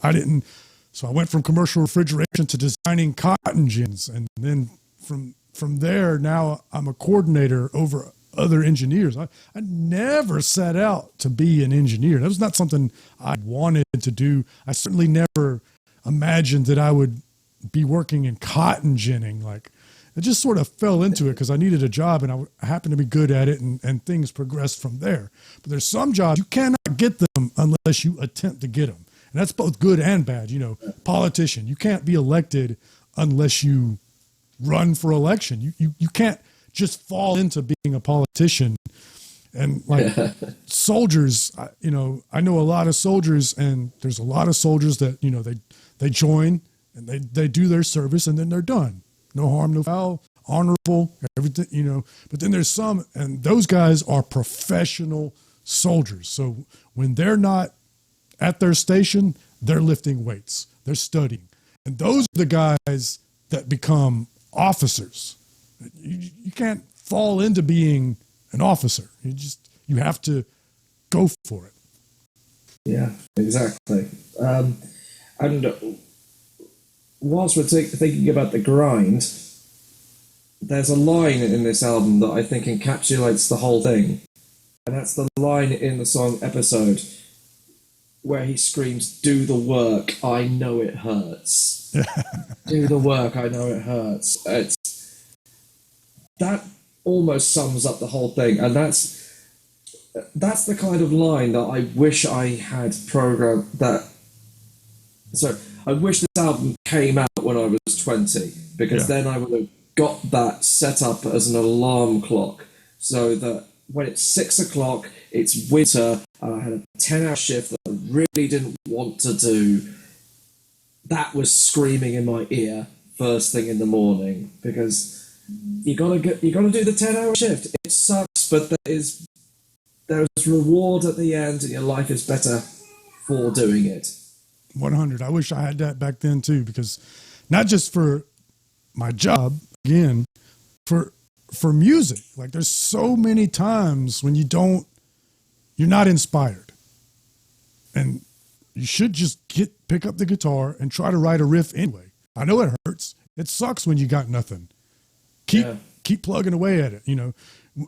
I didn't. So I went from commercial refrigeration to designing cotton gins, and then from there, now I'm a coordinator over other engineers. I never set out to be an engineer. That was not something I wanted to do. I certainly never imagined that I would be working in cotton ginning. Like, it just sort of fell into it because I needed a job, and I happened to be good at it, and things progressed from there. But there's some jobs you cannot get them unless you attempt to get them. And that's both good and bad. Politician, you can't be elected unless you run for election. You can't just fall into being a politician. And like soldiers, I know a lot of soldiers, and there's a lot of soldiers that, they join and they do their service and then they're done. No harm, no foul, honorable, everything, but then there's some, and those guys are professional soldiers. So when they're not at their station, they're lifting weights, they're studying. And those are the guys that become officers. You can't fall into being an officer. You have to go for it. Yeah, exactly. And whilst we're thinking about the grind, there's a line in this album that I think encapsulates the whole thing. And that's the line in the song Episode where he screams, "Do the work, I know it hurts." Do the work, I know it hurts. That almost sums up the whole thing. And that's the kind of line that I wish I had programmed So I wish this album came out when I was 20, because then I would have got that set up as an alarm clock, so that when it's 6 o'clock, it's winter, and I had a 10-hour shift that I really didn't want to do, that was screaming in my ear first thing in the morning, because you gotta do the 10-hour shift. It sucks, but there's reward at the end, and your life is better for doing it. 100. I wish I had that back then too, because not just for my job, again, for music. Like, there's so many times when you're not inspired, and you should just pick up the guitar and try to write a riff anyway. I know it hurts. It sucks when you got nothing. Keep plugging away at it.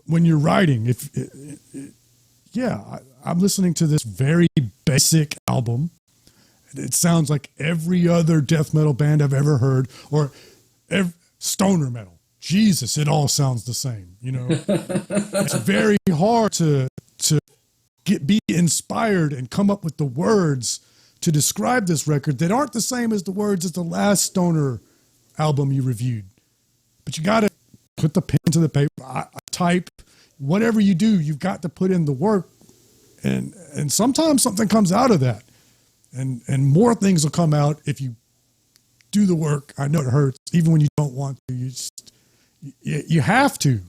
When you're writing, I'm listening to this very basic album. It sounds like every other death metal band I've ever heard, or stoner metal. Jesus, it all sounds the same. It's very hard to be inspired and come up with the words to describe this record that aren't the same as the words as the last stoner album you reviewed. But you got to put the pen to the paper, type, whatever you do, you've got to put in the work, and sometimes something comes out of that. And more things will come out if you do the work. I know it hurts, even when you don't want to. You have to.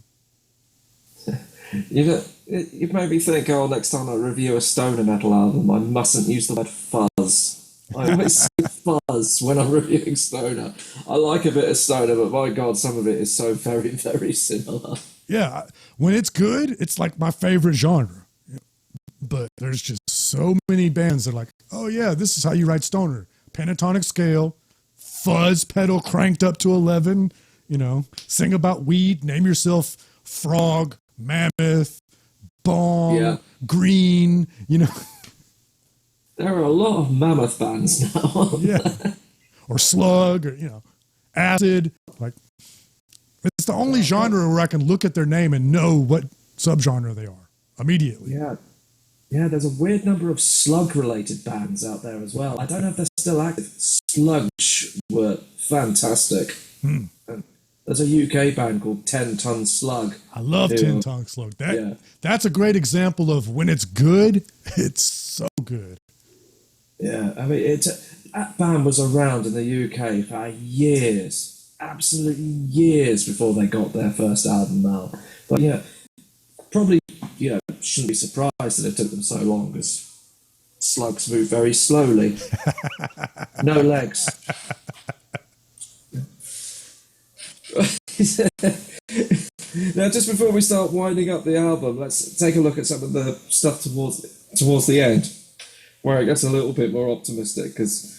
You've made me think, next time I review a stoner metal album, I mustn't use the word fuzz. I always say fuzz when I'm reviewing stoner. I like a bit of stoner, but my God, some of it is so very, very similar. Yeah, when it's good, it's like my favorite genre. But there's just so many bands that are like, oh yeah, this is how you write stoner. Pentatonic scale, fuzz pedal cranked up to 11, sing about weed, name yourself frog, mammoth, Bong, Yeah. Green, There are a lot of mammoth bands now. aren't yeah, there? or Slug, or Acid. Like, it's the only genre where I can look at their name and know what subgenre they are immediately. Yeah. Yeah, there's a weird number of slug-related bands out there as well. I don't know if they're still active. Sludge were fantastic. Hmm. And there's a UK band called 10 Ton Slug. I love who- 10 Tongue Slug. Yeah. That's a great example of when it's good, it's so good. Yeah, I mean, that band was around in the UK for years, absolutely years before they got their first album out. But probably shouldn't be surprised that it took them so long, because slugs move very slowly, no legs. Now, just before we start winding up the album, let's take a look at some of the stuff towards the end, where it gets a little bit more optimistic, because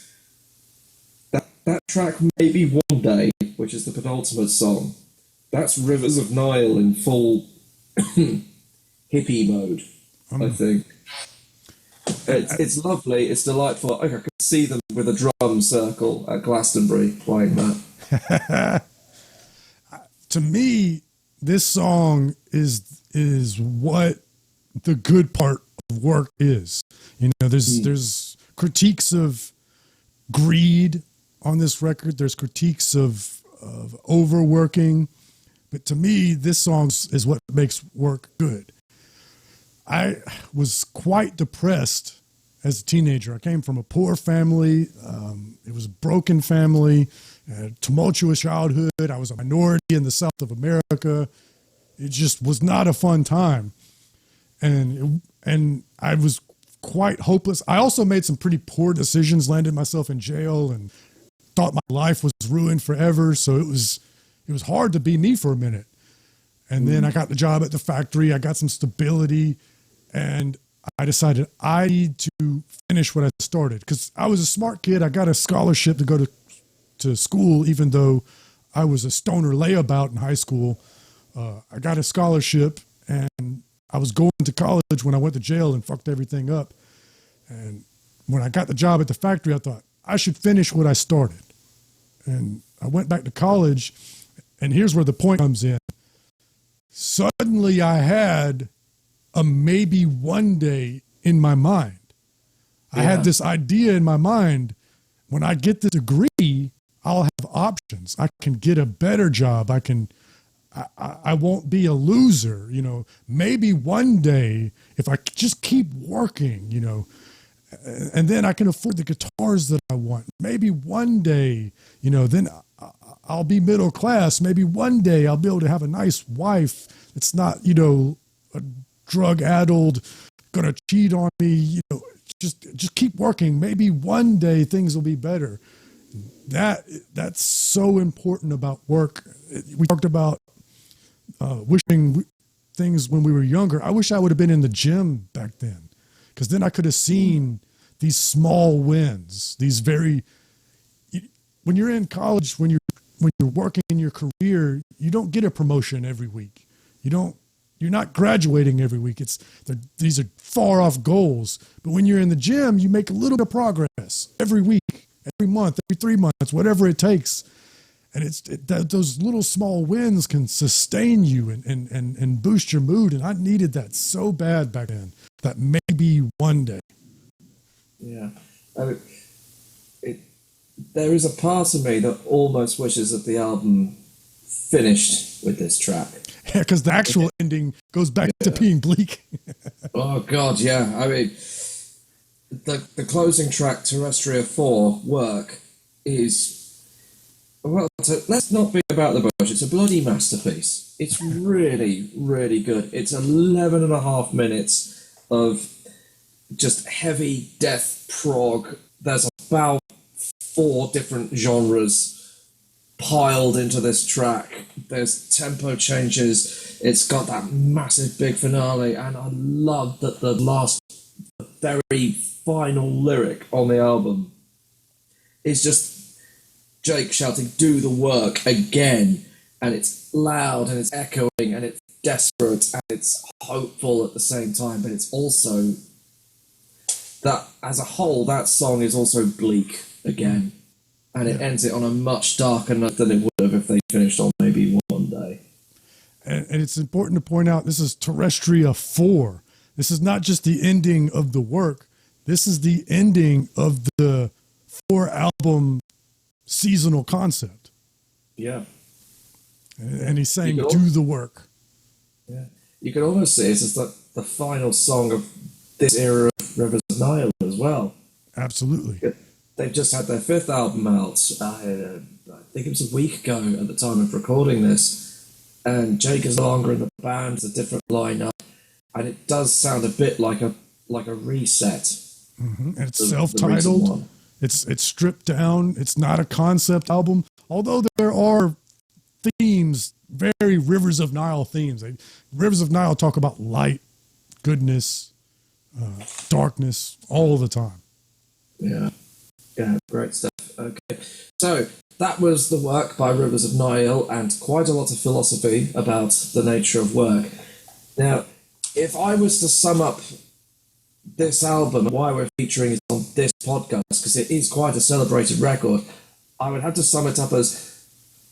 that track, Maybe One Day, which is the penultimate song, that's Rivers of Nile in full hippie mode, I think. It's lovely, it's delightful. I could see them with a drum circle at Glastonbury playing that. To me, this song is what the good part of work is. There's critiques of greed on this record. There's critiques of overworking. But to me, this song is what makes work good. I was quite depressed as a teenager. I came from a poor family. It was a broken family, a tumultuous childhood. I was a minority in the South of America. It just was not a fun time. And I was quite hopeless. I also made some pretty poor decisions, landed myself in jail, and thought my life was ruined forever. So it was hard to be me for a minute. And then I got the job at the factory. I got some stability, and I decided I need to finish what I started, because I was a smart kid. I got a scholarship to go to school, even though I was a stoner layabout in high school. I got a scholarship, and I was going to college when I went to jail and fucked everything up. And when I got the job at the factory, I thought I should finish what I started. And I went back to college, and here's where the point comes in. Suddenly I had a maybe one day in my mind. I had this idea in my mind. When I get this degree, I'll have options. I can get a better job. I won't be a loser. Maybe one day, if I just keep working, and then I can afford the guitars that I want. Maybe one day, then I'll be middle class. Maybe one day I'll be able to have a nice wife. It's not, a drug-addled, gonna cheat on me. Just keep working. Maybe one day things will be better. That's so important about work. We talked about wishing things when we were younger. I wish I would have been in the gym back then, because then I could have seen these small wins. When you're in college, when you're working in your career, you don't get a promotion every week. You're not graduating every week. These are far off goals. But when you're in the gym, you make a little bit of progress every week, every month, every 3 months, whatever it takes. And those little small wins can sustain you and boost your mood. And I needed that so bad back then, that maybe one day. Yeah. There is a part of me that almost wishes that the album finished with this track. Yeah, because the actual ending goes back to being bleak. Oh, God, yeah. I mean, the closing track, Terrestria 4, Work, is... Well, let's not be about the bush. It's a bloody masterpiece. It's really, really good. It's 11 and a half minutes of just heavy death prog. There's about 4 different genres piled into this track. There's tempo changes. It's got that massive big finale, and I love that the very final lyric on the album is just Jake shouting, "Do the work," again, and it's loud and it's echoing and it desperate and it's hopeful at the same time, but it's also that as a whole, that song is also bleak again, and it ends it on a much darker note than it would have if they finished on maybe One Day. And it's important to point out this is Terrestria 4. This is not just the ending of the work. This is the ending of the 4-album seasonal concept. Yeah. And he's saying, do the work. Yeah. You could almost say it's just like the final song of this era of Rivers of Nihil as well. Absolutely. They've just had their 5th album out. I think it was a week ago at the time of recording this. And Jake is no longer in the band, it's a different lineup. And it does sound a bit like a reset. Mm-hmm. And it's self-titled. It's stripped down. It's not a concept album. Although there are themes, very Rivers of Nile themes. Rivers of Nile talk about light, goodness, darkness, all the time. Yeah, great stuff. Okay, so that was the work by Rivers of Nile, and quite a lot of philosophy about the nature of work. Now, if I was to sum up this album and why we're featuring it on this podcast, because it is quite a celebrated record, I would have to sum it up as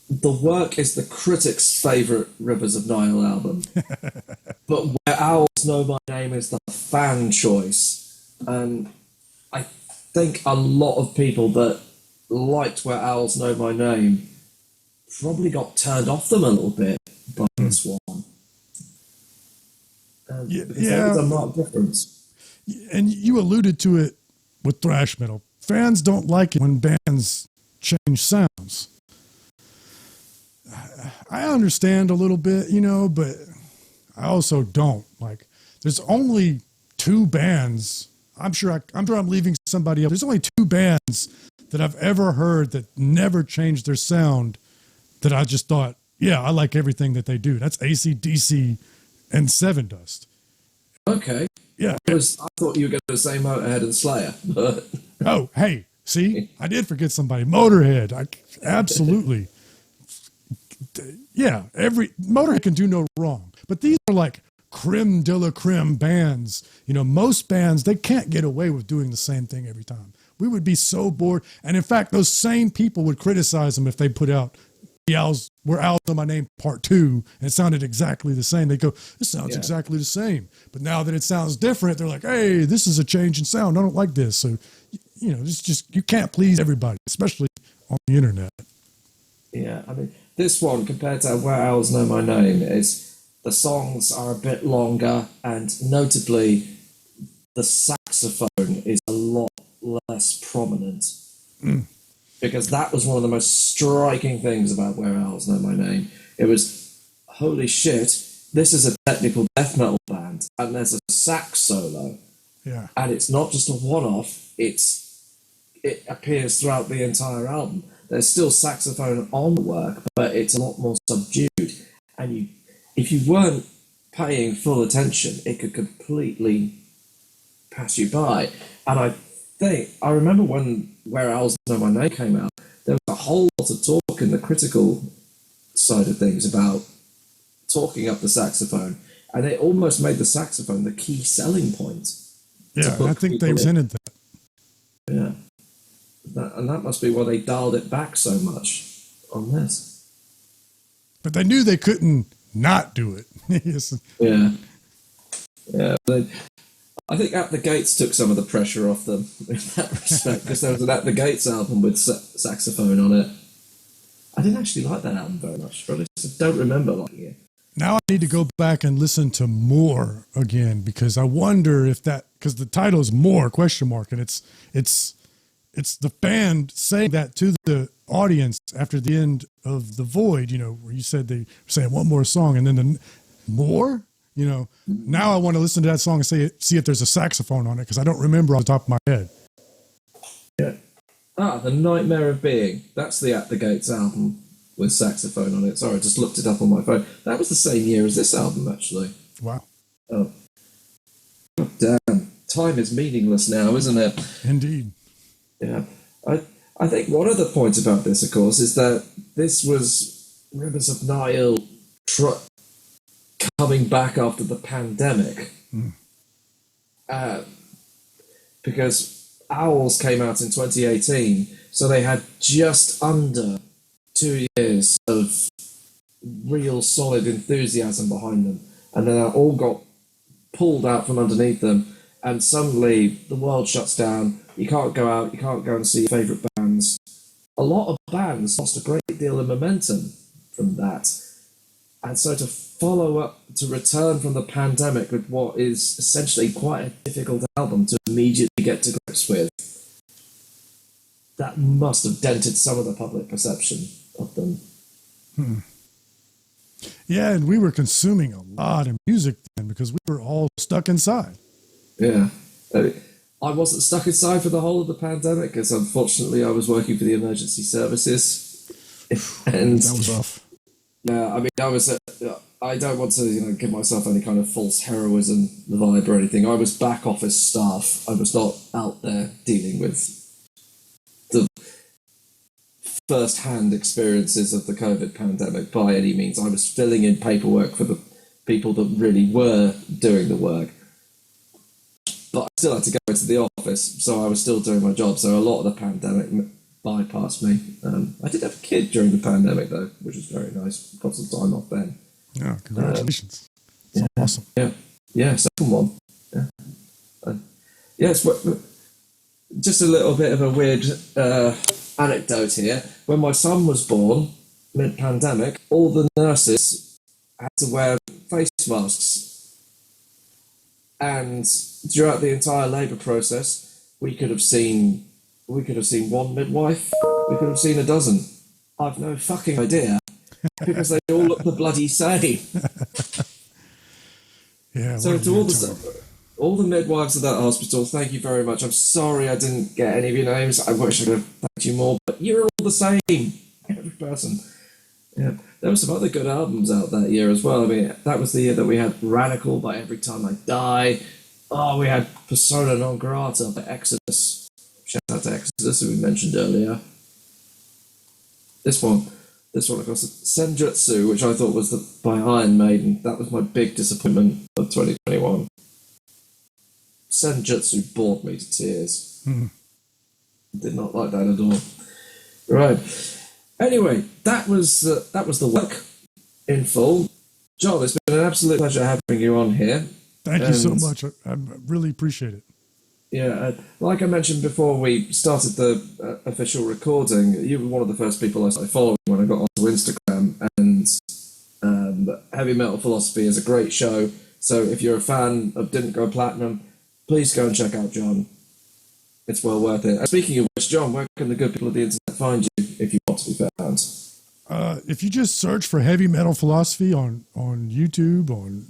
the work is the critic's favourite Rivers of Nile album, but Where Owls Know My Name is the fan choice. And I think a lot of people that liked Where Owls Know My Name probably got turned off them a little bit by this one. There's a marked difference. And you alluded to it with thrash metal. Fans don't like it when bands change sounds. I understand a little bit, but I also don't. Like, there's only 2 bands. I'm sure I'm leaving somebody else. There's only 2 bands that I've ever heard that never changed their sound that I just thought, yeah, I like everything that they do. That's AC/DC and Seven Dust. Okay. Yeah. I thought you were going to say Motorhead and Slayer. But oh, hey, see, I did forget somebody. Motorhead. Absolutely. Yeah, Motorhead can do no wrong. But these are like creme de la creme bands. Most bands, they can't get away with doing the same thing every time. We would be so bored. And in fact, those same people would criticize them if they put out Where Owls Know My Name Part 2 and it sounded exactly the same. They go, this sounds exactly the same. But now that it sounds different, they're like, hey, this is a change in sound. I don't like this. So, it's just, you can't please everybody, especially on the internet. Yeah, I mean, this one, compared to Where Owls Know My Name, is the songs are a bit longer, and notably, the saxophone is a lot less prominent. Because that was one of the most striking things about Where Owls Know My Name. It was, holy shit, this is a technical death metal band, and there's a sax solo. Yeah. And it's not just a one-off, it appears throughout the entire album. There's still saxophone on the work, but it's a lot more subdued. And if you weren't paying full attention, it could completely pass you by. And I remember when Where Owls Know My Name came out, there was a whole lot of talk in the critical side of things about talking up the saxophone, and it almost made the saxophone the key selling point. Yeah, I think they resented that. Yeah. And that must be why they dialed it back so much on this. But they knew they couldn't not do it. Yes. Yeah. Yeah. I think At the Gates took some of the pressure off them in that respect, because there was an At the Gates album with saxophone on it. I didn't actually like that album very much, but I don't remember liking it. Now I need to go back and listen to More again, because I wonder if because the title is More ? And it's the band saying that to the audience after the end of The Void, where you said they were saying one more song and then the more, now I want to listen to that song and see if there's a saxophone on it, because I don't remember off the top of my head. Yeah. The Nightmare of Being. That's the At the Gates album with saxophone on it. Sorry, I just looked it up on my phone. That was the same year as this album, actually. Wow. Oh. God damn. Time is meaningless now, isn't it? Indeed. Yeah. I think one of the points about this, of course, is that this was Rivers of Nile coming back after the pandemic. Because Owls came out in 2018, so they had just under 2 years of real solid enthusiasm behind them, and then that all got pulled out from underneath them, and suddenly the world shuts down. You can't go out, you can't go and see your favourite bands. A lot of bands lost a great deal of momentum from that. And so to follow up, to return from the pandemic with what is essentially quite a difficult album to immediately get to grips with, that must have dented some of the public perception of them. Yeah, and we were consuming a lot of music then because we were all stuck inside. Yeah. I wasn't stuck inside for the whole of the pandemic because unfortunately I was working for the emergency services. And that was rough. Yeah, I mean, I don't want to, give myself any kind of false heroism vibe or anything. I was back office staff. I was not out there dealing with the first-hand experiences of the COVID pandemic by any means. I was filling in paperwork for the people that really were doing the work. But I still had to go into the office, so I was still doing my job. So a lot of the pandemic bypassed me. I did have a kid during the pandemic, though, which was very nice. Got some time off then. Yeah, congratulations. That's awesome. Yeah, second one. Yeah. Yes, just a little bit of a weird anecdote here. When my son was born, mid-pandemic, all the nurses had to wear face masks. And throughout the entire labour process, we could have seen one midwife, we could have seen a dozen. I've no fucking idea, because they all look the bloody same. Yeah. So to all the midwives at that hospital, thank you very much. I'm sorry I didn't get any of your names. I wish I could have thanked you more, but you're all the same, every person. Yeah, there were some other good albums out that year as well. I mean, that was the year that we had Radical by Every Time I Die. Oh, we had Persona Non Grata by Exodus. Shout out to Exodus, who we mentioned earlier. This one, of course, Senjutsu, which I thought was by Iron Maiden. That was my big disappointment of 2021. Senjutsu bored me to tears. Did not like that at all. Right. Anyway, that was the work in full. Jon, it's been an absolute pleasure having you on here. Thank you so much. I really appreciate it. Yeah, like I mentioned before we started the official recording, you were one of the first people I started following when I got onto Instagram, and Heavy Metal Philosophy is a great show, so if you're a fan of Didn't Go Platinum, please go and check out Jon. It's well worth it. And speaking of which, Jon, where can the good people of the internet find you if you want to be found? If you just search for Heavy Metal Philosophy on YouTube, on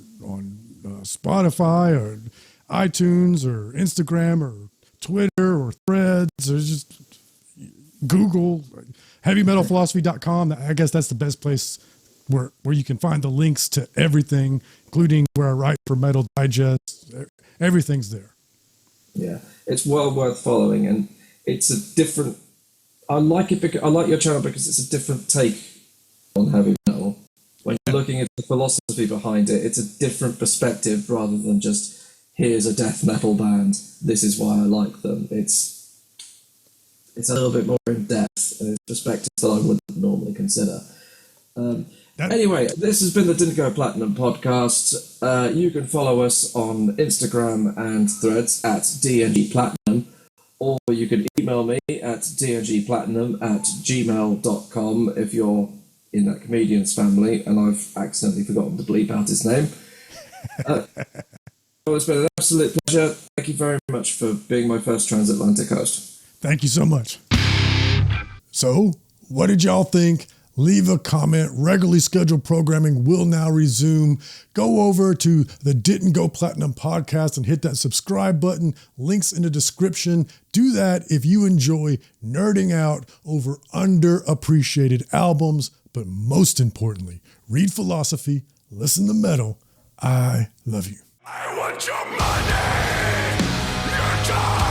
Spotify or iTunes or Instagram or Twitter or Threads, or just Google heavymetalphilosophy.com. I guess that's the best place where you can find the links to everything, including where I write for Metal Digest. Everything's there. Yeah, it's well worth following, and it's a different. I like it because I like your channel because it's a different take on heavy metal. When you're looking at the philosophy behind it, it's a different perspective rather than just here's a death metal band. This is why I like them. It's a little bit more in depth and it's perspectives that I wouldn't normally consider. Anyway, this has been the Didn't Go Platinum podcast. You can follow us on Instagram and Threads at dngplatinum, or you can email me at dngplatinum@gmail.com if you're in that comedian's family and I've accidentally forgotten to bleep out his name. It's been an absolute pleasure. Thank you very much for being my first transatlantic host. Thank you so much. So, what did y'all think? Leave a comment. Regularly scheduled programming will now resume. Go over to the Didn't Go Platinum podcast and hit that subscribe button. Links in the description. Do that if you enjoy nerding out over underappreciated albums. But most importantly, read philosophy, listen to metal. I love you. I want your money, your time.